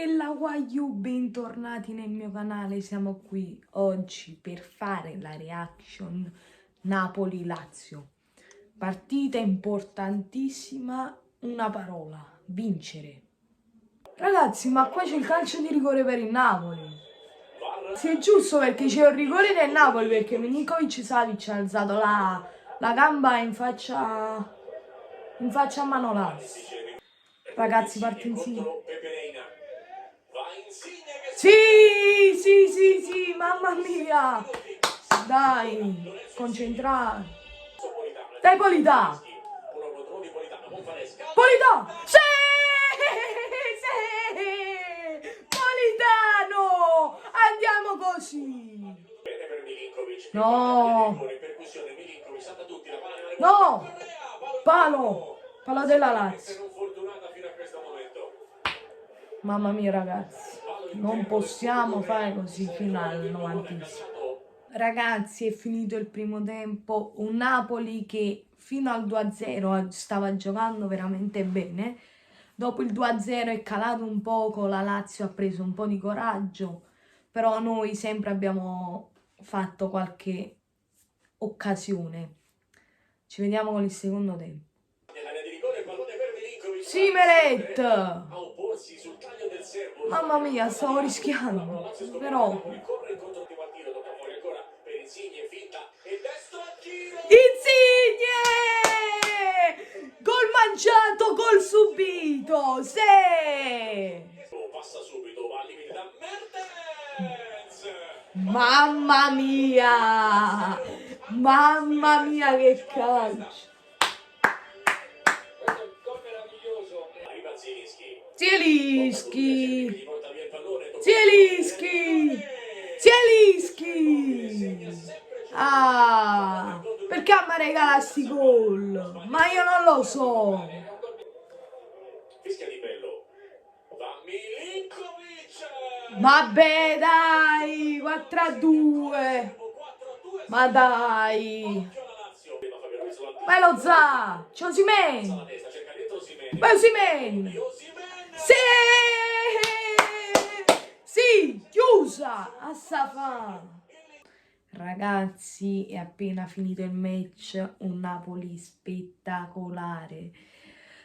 Bella Wagyu, bentornati nel mio canale, siamo qui oggi per fare la reaction Napoli-Lazio. Partita importantissima, una parola, vincere. Ragazzi, ma qua c'è il calcio di rigore per il Napoli. Sì, è giusto perché c'è un rigore del Napoli, perché Milinkovic-Savic ha alzato la gamba in faccia a Manolas. Ragazzi, parte insieme. Sì, mamma mia. Dai, concentrati. Dai, Polità. Polità. Sì! Sì! Politano! Andiamo così. No. No. Palo della Lazio. Mamma mia ragazzi, non possiamo fare così fino al 90°. Ragazzi, è finito il primo tempo, un Napoli che fino al 2-0 stava giocando veramente bene. Dopo il 2-0 è calato un poco, la Lazio ha preso un po' di coraggio, però noi sempre abbiamo fatto qualche occasione. Ci vediamo con il secondo tempo. Sì, Meret! Mamma mia, stavo rischiando, però... Insigne! Gol mangiato, gol subito! Sì! Mamma mia! Mamma mia che calcio! Zielinski! Zielinski! Zielinski! Ah! Perché mi regala sti gol? Ma io non lo so! Vabbè dai! 4-2! Ma dai! Ma lo za! C'è Osimhen! Ma Osimhen! Sì! Sì! Chiusa! A Safà! Ragazzi, è appena finito il match, un Napoli spettacolare.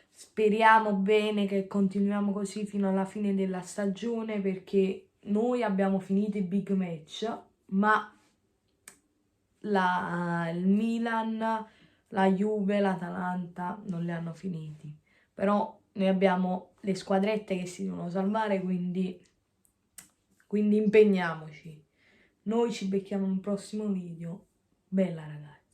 Speriamo bene che continuiamo così fino alla fine della stagione, perché noi abbiamo finito i big match, ma il Milan, la Juve, l'Atalanta non li hanno finiti. Però noi abbiamo le squadrette che si devono salvare, quindi impegniamoci. Noi ci becchiamo in un prossimo video. Bella ragazzi.